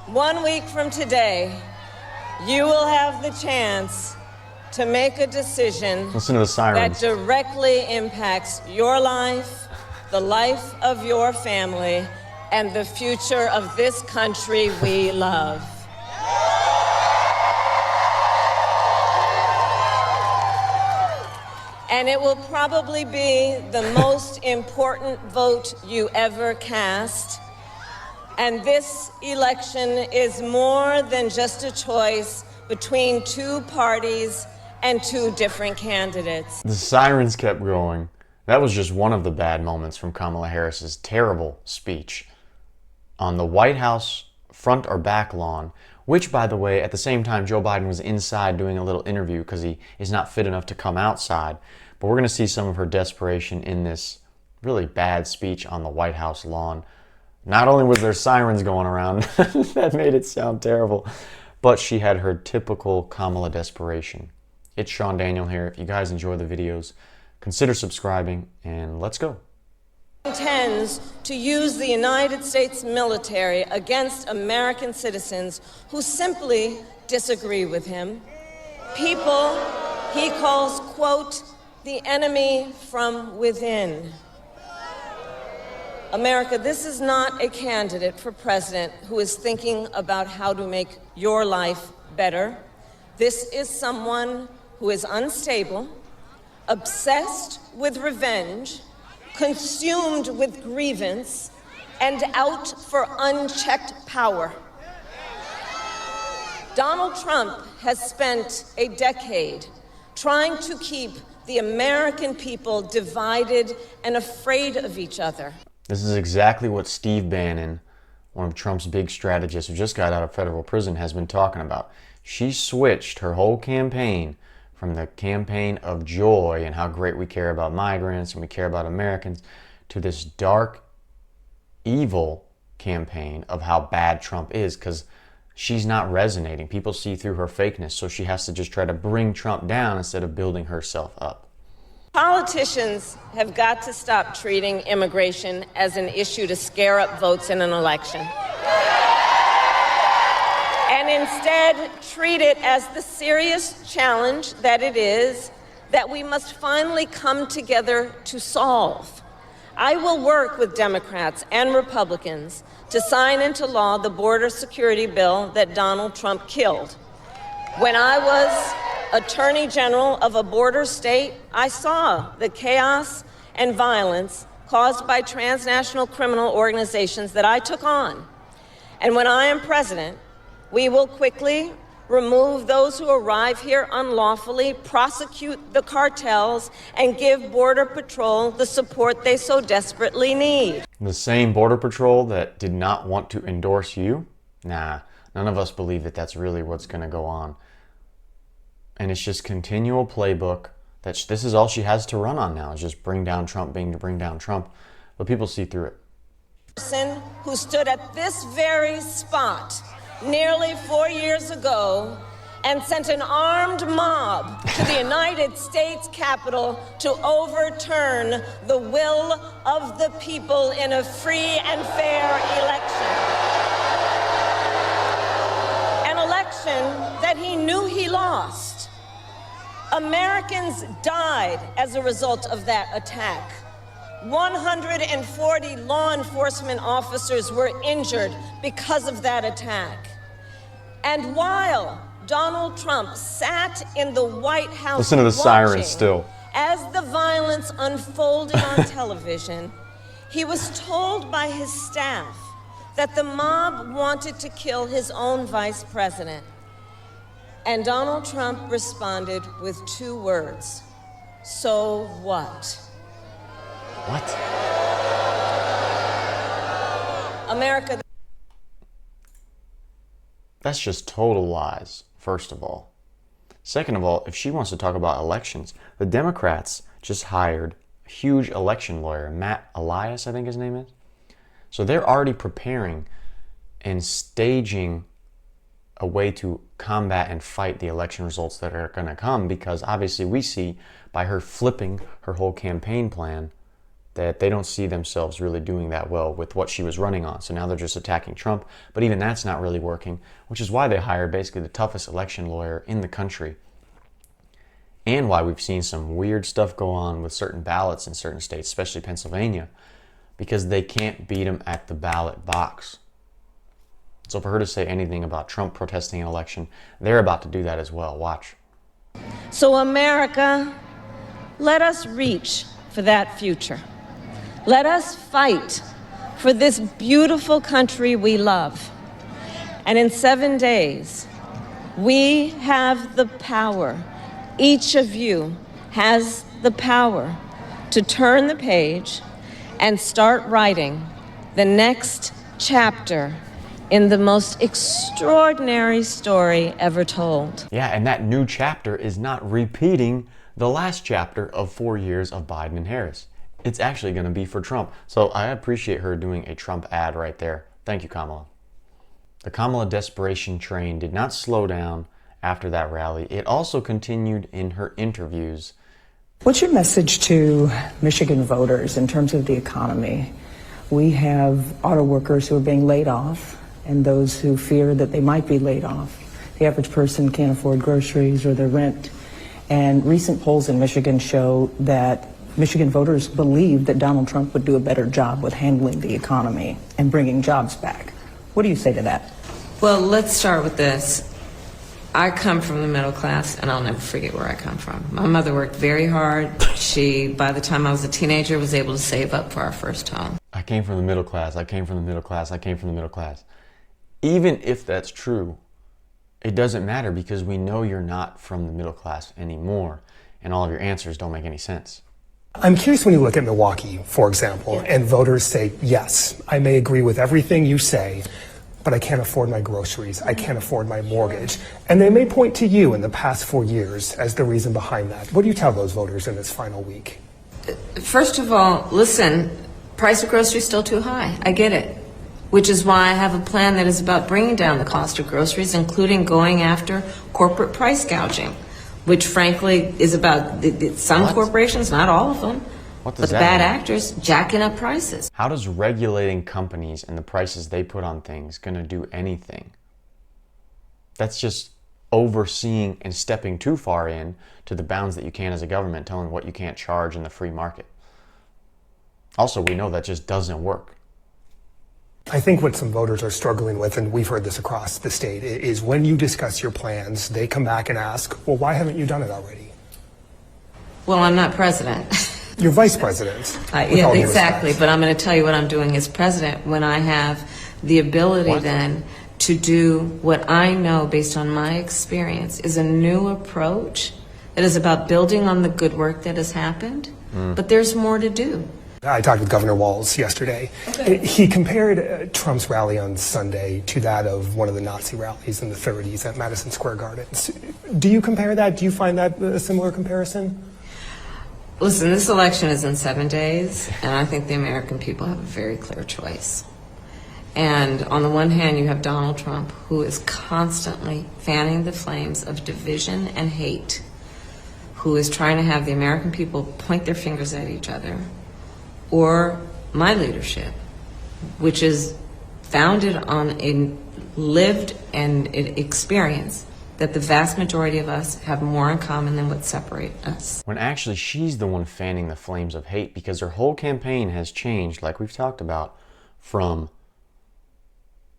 1 week from today, you will have the chance to make a decision Listen to the sirens. that directly impacts your life, the life of your family, and the future of this country we love. And it will probably be the most important vote you ever cast. And this election is more than just a choice between two parties and two different candidates. The sirens kept going. That was just one of the bad moments from Kamala Harris's terrible speech on the White House front or back lawn, which, by the way, at the same time, Joe Biden was inside doing a little interview because he is not fit enough to come outside. But we're going to see some of her desperation in this really bad speech on the White House lawn. Not only was there sirens going around, that made it sound terrible, but she had her typical Kamala desperation. It's Sean Daniel here. If you guys enjoy the videos, consider subscribing, and let's go. Intends to use the United States military against American citizens who simply disagree with him. People he calls, quote, the enemy from within. America, this is not a candidate for president who is thinking about how to make your life better. This is someone who is unstable, obsessed with revenge, consumed with grievance, and out for unchecked power. Donald Trump has spent a decade trying to keep the American people divided and afraid of each other. This is exactly what Steve Bannon, one of Trump's big strategists who just got out of federal prison, has been talking about. She switched her whole campaign from the campaign of joy and how great we care about migrants and we care about Americans to this dark, evil campaign of how bad Trump is, because she's not resonating. People see through her fakeness, so she has to just try to bring Trump down instead of building herself up. Politicians have got to stop treating immigration as an issue to scare up votes in an election, and instead treat it as the serious challenge that it is, that we must finally come together to solve. I will work with Democrats and Republicans to sign into law the border security bill that Donald Trump killed. When I was Attorney General of a border state, I saw the chaos and violence caused by transnational criminal organizations that I took on. And when I am president, we will quickly remove those who arrive here unlawfully, prosecute the cartels, and give Border Patrol the support they so desperately need. The same Border Patrol that did not want to endorse you? Nah, none of us believe that that's really what's going to go on. And it's just continual playbook. This is all she has to run on now, is just bring down Trump, bring down Trump. But people see through it. Person who stood at this very spot nearly 4 years ago and sent an armed mob to the United States Capitol to overturn the will of the people in a free and fair election. An election that he knew he lost. Americans died as a result of that attack. 140 law enforcement officers were injured because of that attack. And while Donald Trump sat in the White House, listen to the sirens still, as the violence unfolded on television, he was told by his staff that the mob wanted to kill his own vice president. And Donald Trump responded with 2 words: so what? What? America. That's just total lies, first of all. Second of all, if she wants to talk about elections, the Democrats just hired a huge election lawyer, Matt Elias, I think his name is. So they're already preparing and staging a way to combat and fight the election results that are going to come, because obviously we see by her flipping her whole campaign plan that they don't see themselves really doing that well with what she was running on. So now they're just attacking Trump, but even that's not really working, which is why they hired basically the toughest election lawyer in the country. And why we've seen some weird stuff go on with certain ballots in certain states, especially Pennsylvania, because they can't beat them at the ballot box. So for her to say anything about Trump protesting an election, they're about to do that as well. Watch. So America, let us reach for that future. Let us fight for this beautiful country we love. And in 7 days, we have the power, each of you has the power to turn the page and start writing the next chapter in the most extraordinary story ever told. Yeah, and that new chapter is not repeating the last chapter of 4 years of Biden and Harris. It's actually going to be for Trump. So I appreciate her doing a Trump ad right there. Thank you, Kamala. The Kamala desperation train did not slow down after that rally. It also continued in her interviews. What's your message to Michigan voters in terms of the economy? We have auto workers who are being laid off and those who fear that they might be laid off. The average person can't afford groceries or their rent. And recent polls in Michigan show that Michigan voters believe that Donald Trump would do a better job with handling the economy and bringing jobs back. What do you say to that? Well, let's start with this. I come from the middle class, and I'll never forget where I come from. My mother worked very hard. She, by the time I was a teenager, was able to save up for our first home. I came from the middle class. I came from the middle class. I came from the middle class. Even if that's true, it doesn't matter because we know you're not from the middle class anymore, and all of your answers don't make any sense. I'm curious when you look at Milwaukee, for example, and voters say, yes, I may agree with everything you say, but I can't afford my groceries, I can't afford my mortgage. And they may point to you in the past 4 years as the reason behind that. What do you tell those voters in this final week? First of all, listen, price of groceries still too high. I get it. Which is why I have a plan that is about bringing down the cost of groceries, including going after corporate price gouging, which frankly is about some corporations, not all of them, but the bad actors jacking up prices. How does regulating companies and the prices they put on things going to do anything? That's just overseeing and stepping too far in to the bounds that you can as a government, telling what you can't charge in the free market. Also, we know that just doesn't work. I think what some voters are struggling with, and we've heard this across the state, is when you discuss your plans, they come back and ask, well, why haven't you done it already? Well, I'm not president. You're vice president. Yeah, exactly. But I'm going to tell you what I'm doing as president when I have the ability then to do what I know based on my experience is a new approach that is about building on the good work that has happened, but there's more to do. I talked with Governor Walz yesterday. Okay. He compared Trump's rally on Sunday to that of one of the Nazi rallies in the 30s at Madison Square Garden. Do you compare that? Do you find that a similar comparison? Listen, this election is in 7 days, and I think the American people have a very clear choice. And on the one hand, you have Donald Trump, who is constantly fanning the flames of division and hate, who is trying to have the American people point their fingers at each other, or my leadership, which is founded on a lived and experience that the vast majority of us have more in common than what separates us. When actually she's the one fanning the flames of hate, because her whole campaign has changed, like we've talked about, from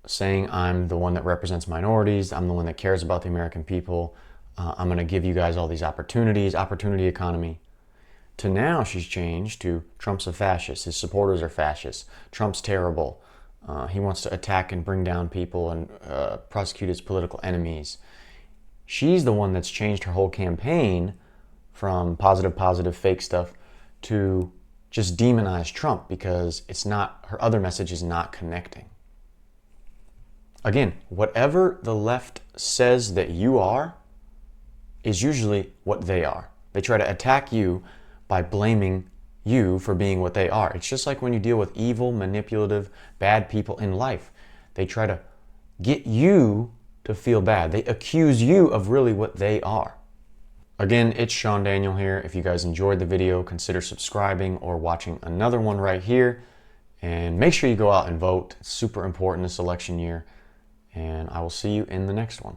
saying I'm the one that represents minorities, I'm the one that cares about the American people, I'm going to give you guys all these opportunities, opportunity economy, to now she's changed to Trump's a fascist, his supporters are fascists, Trump's terrible, he wants to attack and bring down people and prosecute his political enemies. She's the one that's changed her whole campaign from positive, fake stuff to just demonize Trump because it's not, her other message is not connecting. Again, whatever the left says that you are is usually what they are. They try to attack you by blaming you for being what they are. It's just like when you deal with evil, manipulative, bad people in life. They try to get you to feel bad. They accuse you of really what they are. Again, it's Sean Daniel here. If you guys enjoyed the video, consider subscribing or watching another one right here. And make sure you go out and vote. It's super important this election year. And I will see you in the next one.